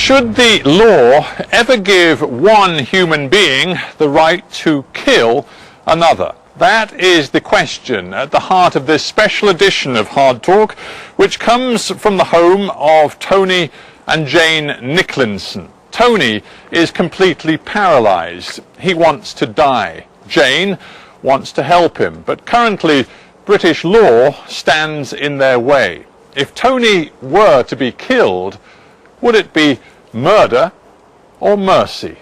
Should the law ever give one human being the right to kill another? That is the question at the heart of this special edition of Hard Talk, which comes from the home of Tony and Jane Nicklinson. Tony is completely paralysed. He wants to die. Jane wants to help him, but currently British law stands in their way. If Tony were to be killed, would it be murder or mercy?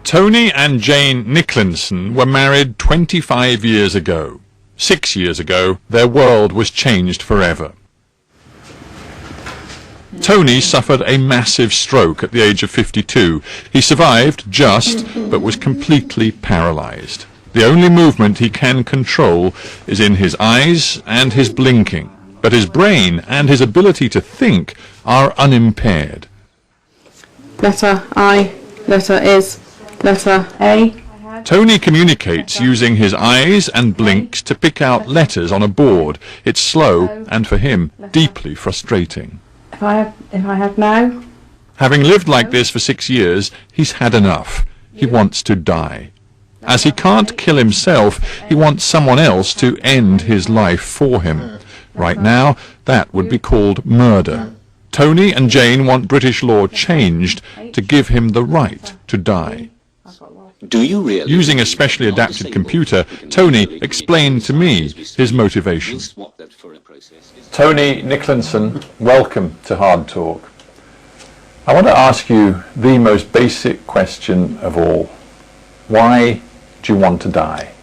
Tony and Jane Nicklinson were married 25 years ago. 6 years ago, their world was changed forever. Tony suffered a massive stroke at the age of 52. He survived just, but was completely paralysed. The only movement he can control is in his eyes and his blinking, but his brain and his ability to think are unimpaired. Letter I, letter is, letter A. Tony communicates using his eyes and blinks to pick out letters on a board. It's slow and, for him, deeply frustrating. If I have now. Having lived like this for 6 years, he's had enough. He wants to die. As he can't kill himself, he wants someone else to end his life for him. Right now, that would be called murder. Tony and Jane want British law changed to give him the right to die. Do you really? Using a specially adapted computer, Tony explained to me his motivation. Tony Nicklinson, welcome to Hard Talk. I want to ask you the most basic question of all. Why do you want to die?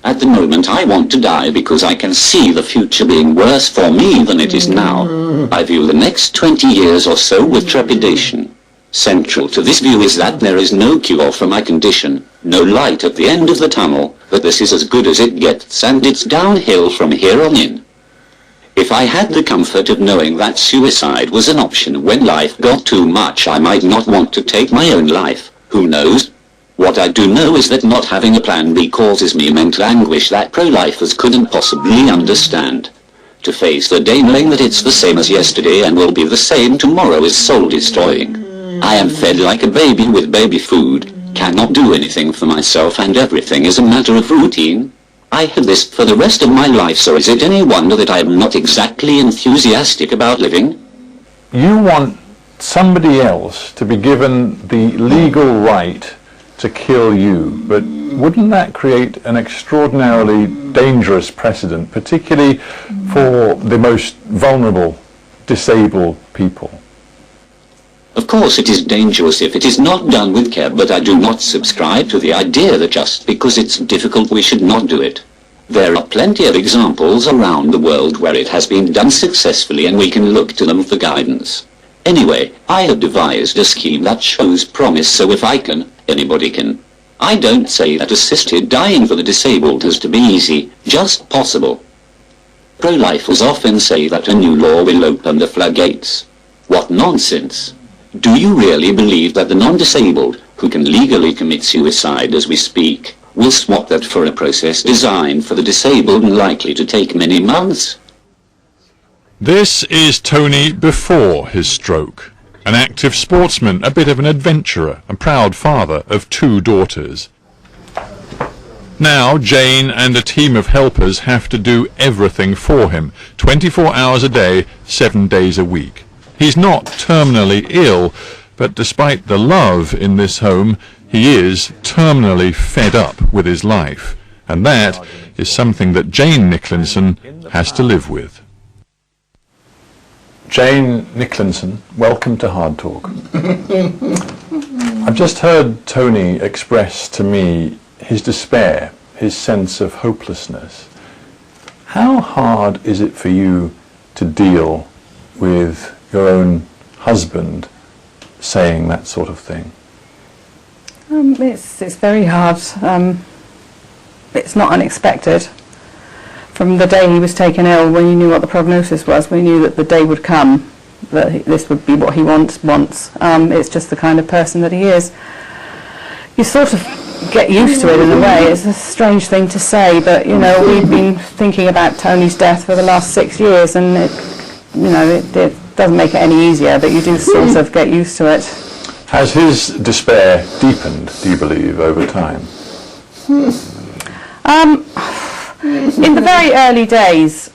At the moment I want to die because I can see the future being worse for me than it is now. I view the next 20 years or so with trepidation. Central to this view is that there is no cure for my condition, no light at the end of the tunnel, but this is as good as it gets and it's downhill from here on in. If I had the comfort of knowing that suicide was an option when life got too much, I might not want to take my own life. Who knows? What I do know is that not having a plan B causes me mental anguish that pro-lifers couldn't possibly understand. To face the day knowing that it's the same as yesterday and will be the same tomorrow is soul-destroying. I am fed like a baby with baby food, cannot do anything for myself, and everything is a matter of routine. I have this for the rest of my life, so is it any wonder that I am not exactly enthusiastic about living? You want somebody else to be given the legal right to kill you, but wouldn't that create an extraordinarily dangerous precedent, particularly for the most vulnerable, disabled people? Of course it is dangerous if it is not done with care, but I do not subscribe to the idea that just because it's difficult we should not do it. There are plenty of examples around the world where it has been done successfully and we can look to them for guidance. Anyway, I have devised a scheme that shows promise, so if I can, anybody can. I don't say that assisted dying for the disabled has to be easy, just possible. Pro-lifers often say that a new law will open the floodgates. What nonsense! Do you really believe that the non-disabled, who can legally commit suicide as we speak, will swap that for a process designed for the disabled and likely to take many months? This is Tony before his stroke. An active sportsman, a bit of an adventurer, a proud father of 2 daughters. Now Jane and a team of helpers have to do everything for him, 24 hours a day, 7 days a week. He's not terminally ill, but despite the love in this home, he is terminally fed up with his life. And that is something that Jane Nicklinson has to live with. Jane Nicklinson, welcome to Hard Talk. I've just heard Tony express to me his despair, his sense of hopelessness. How hard is it for you to deal with your own husband saying that sort of thing? It's very hard. It's not unexpected. From the day he was taken ill, when you knew what the prognosis was, we knew that the day would come, that this would be what he wants. It's just the kind of person that he is. You sort of get used to it in a way. It's a strange thing to say, but you know, we've been thinking about Tony's death for the last 6 years, and it doesn't make it any easier, but you do sort of get used to it. Has his despair deepened, do you believe, over time? In the very early days,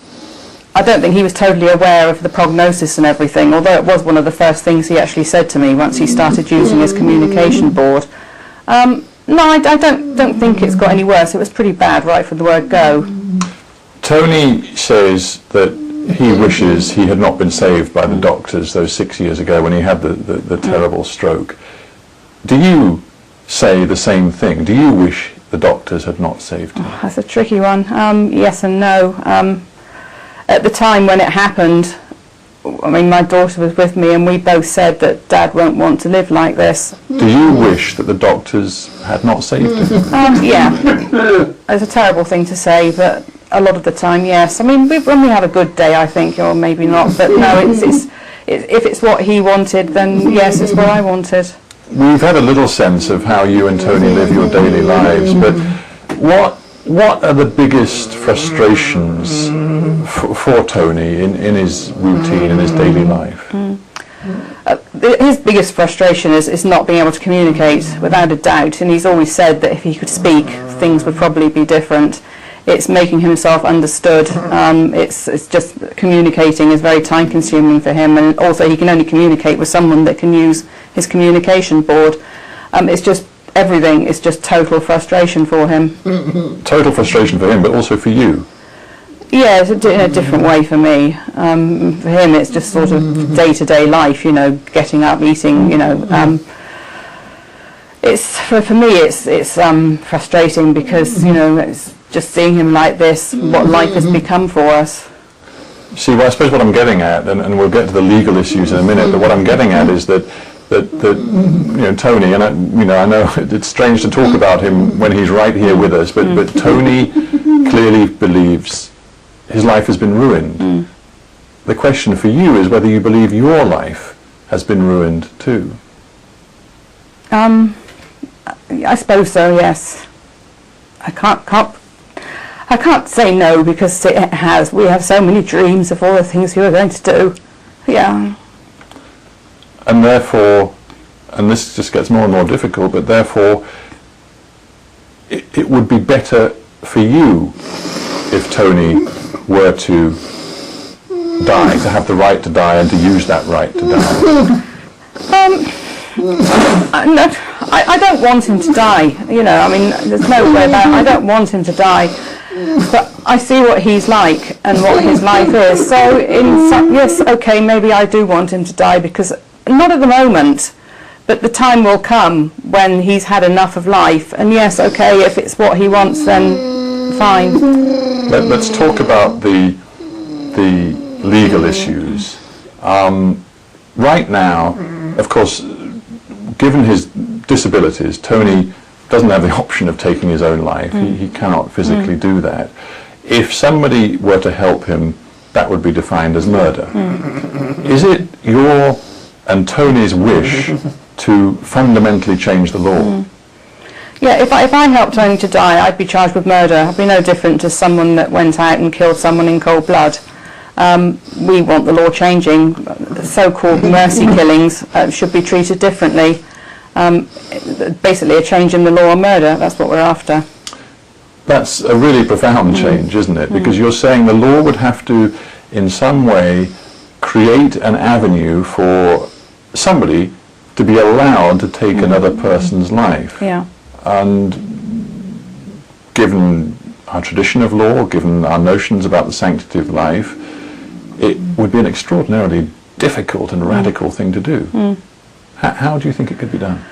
I don't think he was totally aware of the prognosis and everything, although it was one of the first things he actually said to me once he started using his communication board. No, I don't think it's got any worse. It was pretty bad right from the word go. Tony says that he wishes he had not been saved by the doctors those 6 years ago when he had the terrible stroke. Do you say the same thing? Do you wish the doctors had not saved him? That's a tricky one. Yes and no. At the time when it happened, I mean, my daughter was with me and we both said that Dad won't want to live like this. Do you wish that the doctors had not saved him? Yeah. It's a terrible thing to say, but a lot of the time, yes. I mean, when we have a good day, I think, or maybe not, but no, if it's what he wanted, then yes, it's what I wanted. We've had a little sense of how you and Tony live your daily lives, but what are the biggest frustrations for Tony in his routine, in his daily life? His biggest frustration is not being able to communicate, without a doubt, and he's always said that if he could speak, things would probably be different. It's making himself understood. It's just communicating is very time consuming for him, and also he can only communicate with someone that can use his communication board. It's just everything is just total frustration for him. Total frustration for him, but also for you. Yeah, it's in a different way for me. For him it's just sort of day-to-day life, you know, getting up, eating, you know. It's for me it's frustrating because, you know, it's just seeing him like this, what life has become for us. See, well, I suppose what I'm getting at, and we'll get to the legal issues in a minute, but what I'm getting at is that you know, Tony, and I know it's strange to talk about him when he's right here with us, but Tony clearly believes his life has been ruined. The question for you is whether you believe your life has been ruined too. I suppose so, yes. I can't say no because it has. We have so many dreams of all the things we were going to do. Yeah. And therefore, and this just gets more and more difficult, but therefore it would be better for you if Tony were to die, to have the right to die and to use that right to die. No, I don't want him to die, you know, I mean, there's no way about it. I don't want him to die, but I see what he's like and what his life is, so yes, okay, maybe I do want him to die, because not at the moment, but the time will come when he's had enough of life, and yes, okay, if it's what he wants, then fine. Let's talk about the legal issues. Right now, of course, given his disabilities, Tony doesn't have the option of taking his own life. He cannot physically do that. If somebody were to help him, that would be defined as murder. Is it your and Tony's wish to fundamentally change the law? Yeah, if I helped Tony to die, I'd be charged with murder. I'd be no different to someone that went out and killed someone in cold blood. We want the law changing. So-called mercy killings should be treated differently. Basically a change in the law on murder, that's what we're after. That's a really profound change, isn't it? Because you're saying the law would have to, in some way, create an avenue for somebody to be allowed to take another person's life. Yeah. And given our tradition of law, given our notions about the sanctity of life, it would be an extraordinarily difficult and radical thing to do. How do you think it could be done?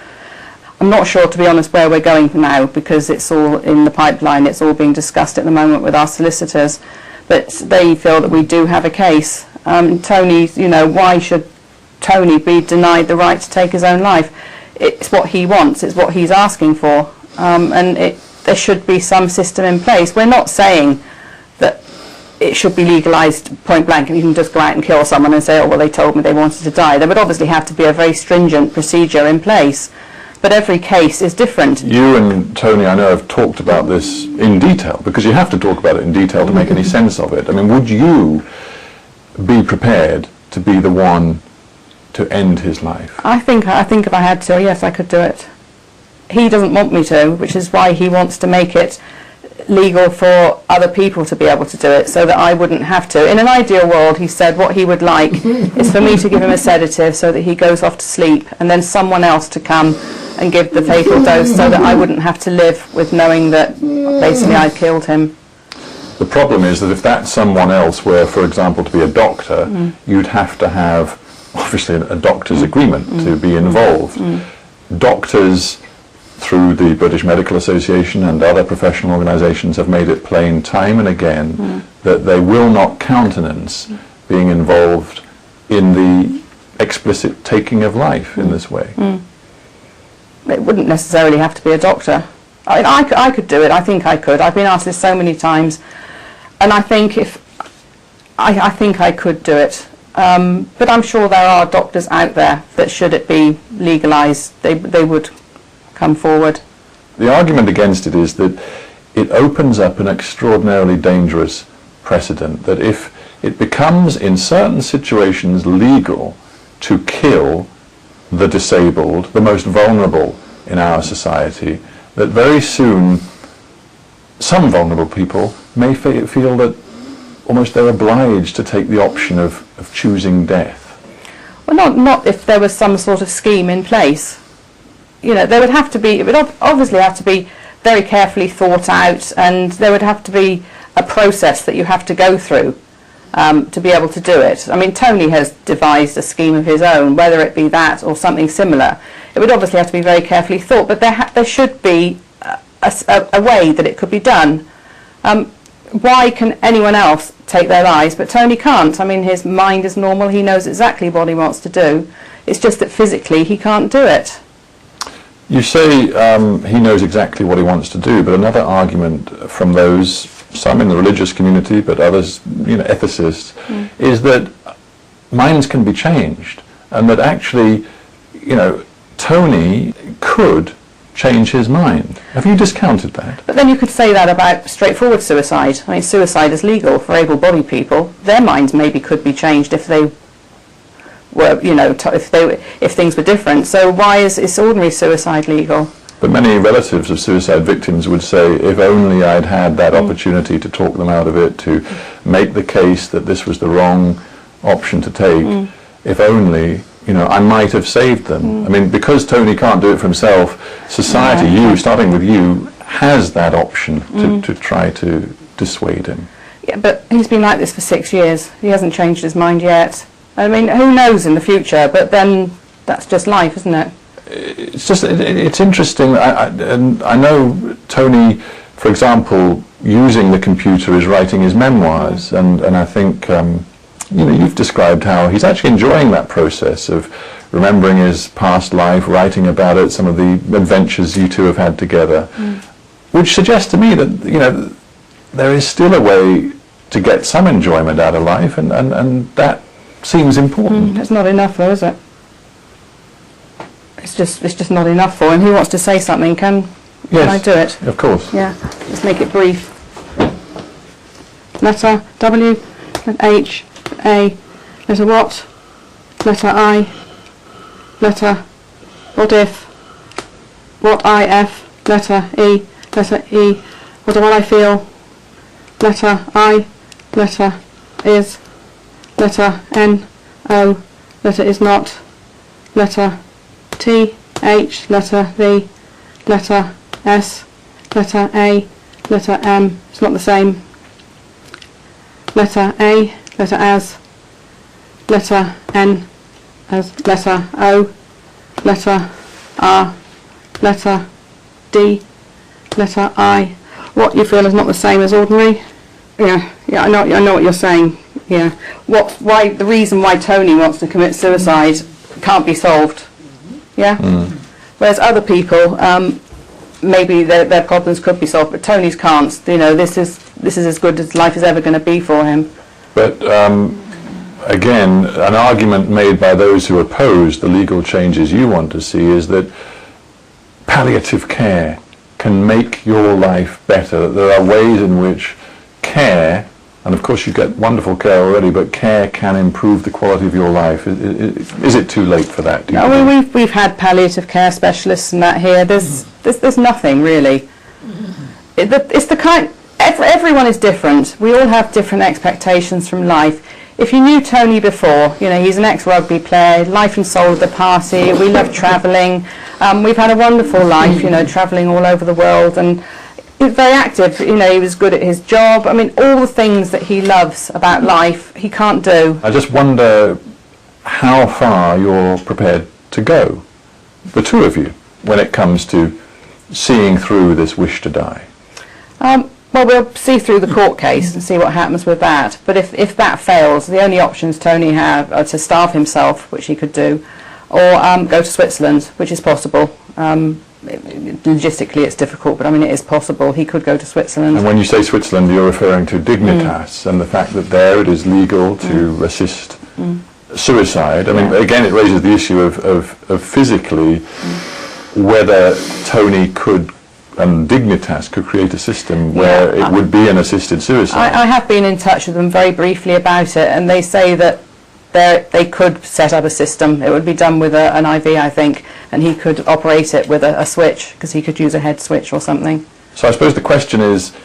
I'm not sure, to be honest, where we're going now, because it's all in the pipeline. It's all being discussed at the moment with our solicitors, but they feel that we do have a case. Tony, you know, why should Tony be denied the right to take his own life? It's what he wants, it's what he's asking for, and there should be some system in place. We're not saying that it should be legalised point blank, and you can just go out and kill someone and say, oh, well, they told me they wanted to die. There would obviously have to be a very stringent procedure in place, but every case is different. You and Tony, I know, have talked about this in detail, because you have to talk about it in detail to make any sense of it. I mean, would you be prepared to be the one to end his life? I think if I had to, yes, I could do it. He doesn't want me to, which is why he wants to make it legal for other people to be able to do it, so that I wouldn't have to. In an ideal world, he said what he would like is for me to give him a sedative so that he goes off to sleep, and then someone else to come and give the fatal dose, so that I wouldn't have to live with knowing that basically I killed him. The problem is that if that someone else were, for example, to be a doctor, you'd have to have, obviously, a doctor's agreement to be involved. Doctors, through the British Medical Association and other professional organisations, have made it plain time and again that they will not countenance being involved in the explicit taking of life in this way. It wouldn't necessarily have to be a doctor. I could do it. I think I could. I've been asked this so many times, and I think I think I could do it. But I'm sure there are doctors out there that, should it be legalised, they would come forward. The argument against it is that it opens up an extraordinarily dangerous precedent, that if it becomes in certain situations legal to kill the disabled, the most vulnerable in our society, that very soon some vulnerable people may feel that almost they're obliged to take the option of choosing death. Well, not if there was some sort of scheme in place. You know, there would have to be, it would obviously have to be very carefully thought out, and there would have to be a process that you have to go through to be able to do it. I mean, Tony has devised a scheme of his own, whether it be that or something similar. It would obviously have to be very carefully thought, but there should be a way that it could be done. Why can anyone else take their lives, but Tony can't? I mean, his mind is normal, he knows exactly what he wants to do. It's just that physically he can't do it. You say he knows exactly what he wants to do, but another argument from those, some in the religious community, but others, you know, ethicists, is that minds can be changed, and that actually, you know, Tony could change his mind. Have you discounted that? But then you could say that about straightforward suicide. I mean, suicide is legal for able-bodied people. Their minds maybe could be changed if they were, you know, if things were different. So why is ordinary suicide legal? But many relatives of suicide victims would say, if only I'd had that opportunity to talk them out of it, to make the case that this was the wrong option to take, if only, you know, I might have saved them. I mean, because Tony can't do it for himself, society, you, starting with you, has that option to try to dissuade him. Yeah, but he's been like this for 6 years. He hasn't changed his mind yet. I mean, who knows in the future, but then that's just life, isn't it? It's just, it's interesting. And I know Tony, for example, using the computer is writing his memoirs, and I think, you know, you've described how he's actually enjoying that process of remembering his past life, writing about it, some of the adventures you two have had together, which suggests to me that, you know, there is still a way to get some enjoyment out of life, and that seems important. It's not enough though, is it? It's just not enough for him. He wants to say something. Can I do it? Of course. Yeah. Let's make it brief. Letter W, letter H, A, letter what? Letter I, letter what if? What I F, letter E, what do I feel? Letter I, letter is, letter N, O, letter is not, letter T, H, letter V, letter S, letter A, letter M, it's not the same, letter A, letter as, letter N, as, letter O, letter R, letter D, letter I. What you feel is not the same as ordinary. Yeah, I know what you're saying. Yeah, the reason why Tony wants to commit suicide can't be solved. Yeah. Whereas other people, maybe their problems could be solved, but Tony's can't. You know, this is as good as life is ever going to be for him. But again, an argument made by those who oppose the legal changes you want to see is that palliative care can make your life better. There are ways in which care, and of course you get wonderful care already, but care can improve the quality of your life. Is it too late for that? No, we've had palliative care specialists and that here. There's nothing really. It's the kind. Everyone is different. We all have different expectations from life. If you knew Tony before, you know, he's an ex-rugby player, life and soul of the party. We love travelling. We've had a wonderful life, you know, travelling all over the world, and he's very active. You know, he was good at his job. I mean, all the things that he loves about life, he can't do. I just wonder how far you're prepared to go, the two of you, when it comes to seeing through this wish to die. Well, we'll see through the court case and see what happens with that. But if that fails, the only options Tony have are to starve himself, which he could do, or go to Switzerland, which is possible. Logistically, it's difficult, but I mean, it is possible. He could go to Switzerland. And when you say Switzerland, you're referring to Dignitas and the fact that there it is legal to assist suicide. I mean, again, it raises the issue of physically whether Tony could and Dignitas could create a system where it would be an assisted suicide. I have been in touch with them very briefly about it, and they say that they could set up a system. It would be done with an IV, I think, and he could operate it with a switch, because he could use a head switch or something. So I suppose the question is,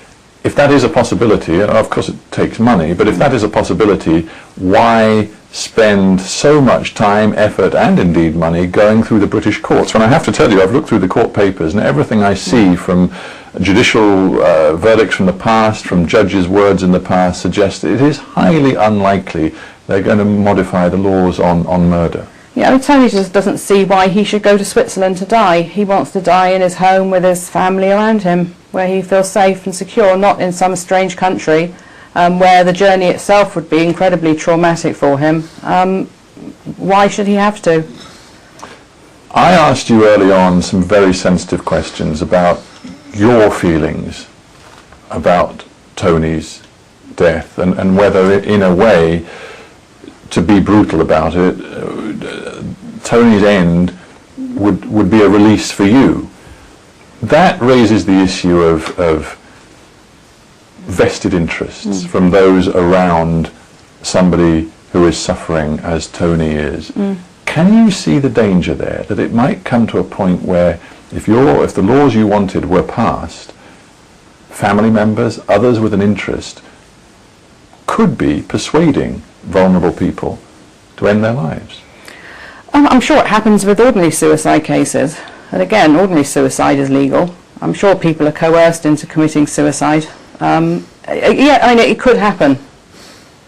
if that is a possibility, and of course it takes money, but if that is a possibility, why spend so much time, effort and indeed money going through the British courts? When I have to tell you, I've looked through the court papers and everything I see from judicial verdicts from the past, from judges' words in the past, suggests that it is highly unlikely they're going to modify the laws on murder. Yeah, I mean, Tony just doesn't see why he should go to Switzerland to die. He wants to die in his home with his family around him, where he feels safe and secure, not in some strange country where the journey itself would be incredibly traumatic for him. Why should he have to? I asked you early on some very sensitive questions about your feelings about Tony's death and whether, in a way, to be brutal about it, Tony's end would be a release for you. That raises the issue of vested interests from those around somebody who is suffering as Tony is. Can you see the danger there, that it might come to a point where if the laws you wanted were passed, family members, others with an interest, could be persuading vulnerable people to end their lives? I'm sure it happens with ordinary suicide cases. And again, ordinary suicide is legal. I'm sure people are coerced into committing suicide. Yeah, I know it could happen.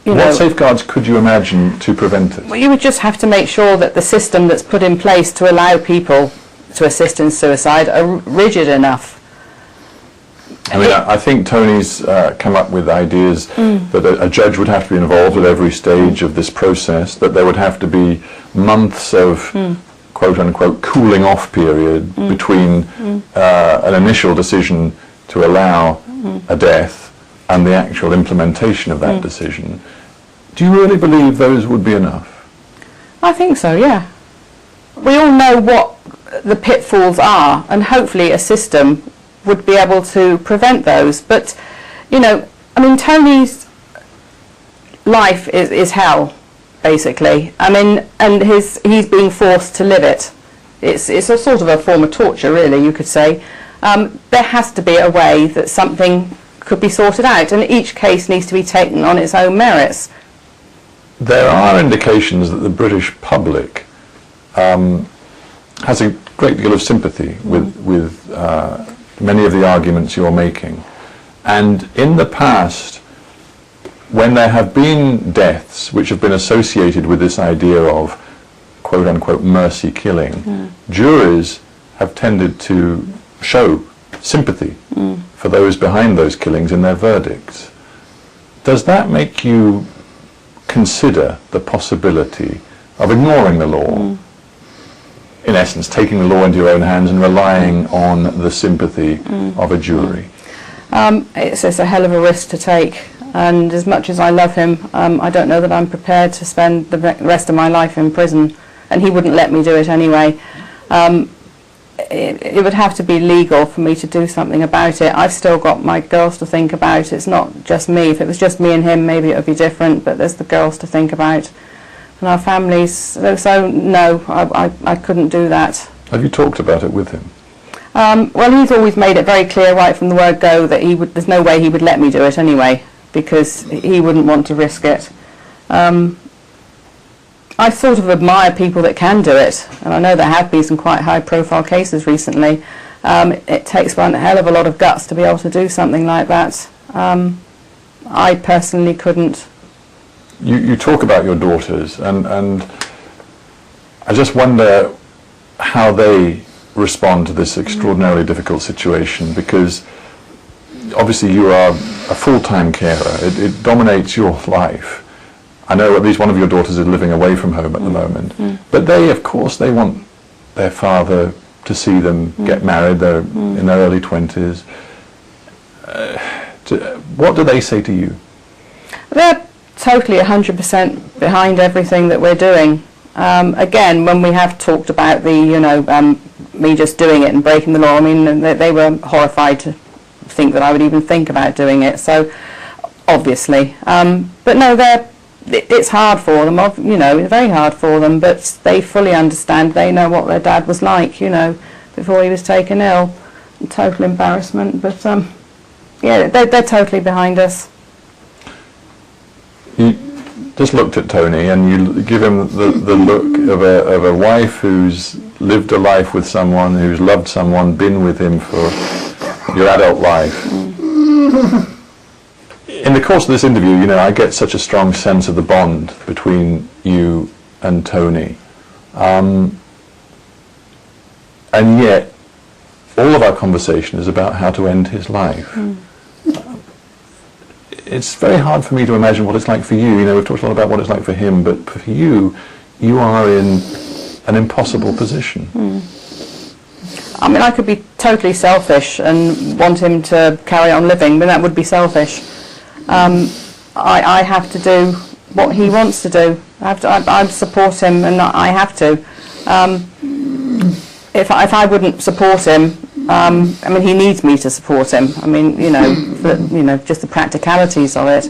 What safeguards could you imagine to prevent it? Well, you would just have to make sure that the system that's put in place to allow people to assist in suicide are rigid enough. I mean, I think Tony's come up with ideas that a judge would have to be involved at every stage of this process, that there would have to be months of quote-unquote cooling off period between an initial decision to allow a death and the actual implementation of that decision. Do you really believe those would be enough? I think so, yeah. We all know what the pitfalls are, and hopefully a system would be able to prevent those. But, you know, I mean, Tony's life is hell, basically. I mean, and he's being forced to live it. It's a sort of a form of torture, really, you could say. There has to be a way that something could be sorted out, and each case needs to be taken on its own merits. There are indications that the British public has a great deal of sympathy with many of the arguments you're making. And in the past, when there have been deaths which have been associated with this idea of quote-unquote mercy killing, juries have tended to show sympathy for those behind those killings in their verdicts. Does that make you consider the possibility of ignoring the law in essence, taking the law into your own hands and relying on the sympathy of a jury? It's a hell of a risk to take, and as much as I love him, I don't know that I'm prepared to spend the rest of my life in prison, and he wouldn't let me do it anyway. It would have to be legal for me to do something about it. I've still got my girls to think about. It's not just me. If it was just me and him, maybe it would be different, but there's the girls to think about and our families. So no, I couldn't do that. Have you talked about it with him? Well, he's always made it very clear right from the word go that there's no way he would let me do it anyway, because he wouldn't want to risk it. I sort of admire people that can do it, and I know there have been some quite high-profile cases recently. It takes one hell of a lot of guts to be able to do something like that. I personally couldn't. You talk about your daughters, and I just wonder how they respond to this extraordinarily difficult situation, because obviously you are a full-time carer. It dominates your life. I know at least one of your daughters is living away from home at the moment, but they, of course, they want their father to see them get married. They're in their early 20s. What do they say to you? They're totally 100% behind everything that we're doing. Again, when we have talked about the, me just doing it and breaking the law, I mean, they were horrified to think that I would even think about doing it. So, obviously, but no, it's hard for them. It's very hard for them. But they fully understand. They know what their dad was like, before he was taken ill. Total embarrassment. But yeah, they're totally behind us. You just looked at Tony, and you give him the look of a wife who's lived a life with someone, who's loved someone, been with him for your adult life. In the course of this interview, I get such a strong sense of the bond between you and Tony. And yet, all of our conversation is about how to end his life. It's very hard for me to imagine what it's like for you. We've talked a lot about what it's like for him, but for you, you are in an impossible position. I mean, I could be totally selfish and want him to carry on living, but that would be selfish. I have to do what he wants to do. I support him, and I have to. If I wouldn't support him, I mean, he needs me to support him. I mean, just the practicalities of it.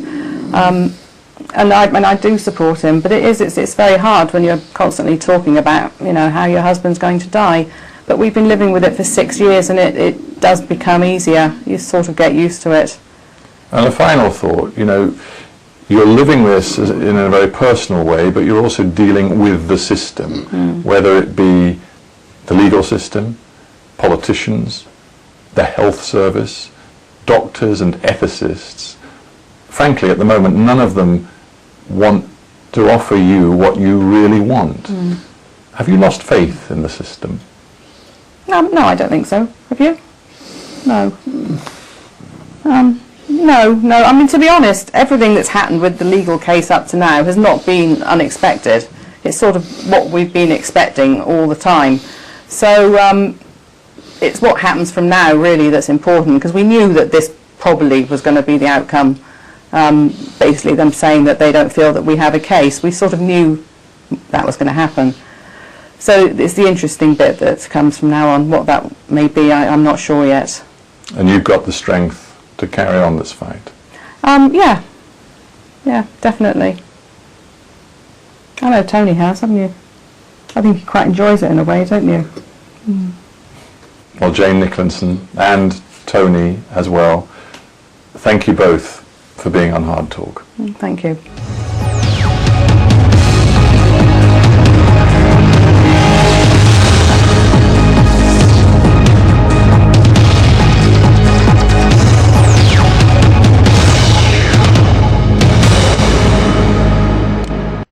And I do support him, but it's very hard when you're constantly talking about how your husband's going to die. But we've been living with it for 6 years, and it does become easier. You sort of get used to it. And a final thought, you're living this in a very personal way, but you're also dealing with the system, whether it be the legal system, politicians, the health service, doctors and ethicists. Frankly, at the moment, none of them want to offer you what you really want. Have you lost faith in the system? No, I don't think so. Have you? No. No. I mean, to be honest, everything that's happened with the legal case up to now has not been unexpected. It's sort of what we've been expecting all the time. So it's what happens from now, really, that's important, because we knew that this probably was going to be the outcome. Basically, them saying that they don't feel that we have a case. We sort of knew that was going to happen. So it's the interesting bit that comes from now on. What that may be, I'm not sure yet. And you've got the strength to carry on this fight? Yeah, definitely. I know Tony has, haven't you? I think he quite enjoys it in a way, don't you? Well, Jane Nicklinson and Tony as well, thank you both for being on Hard Talk. Thank you.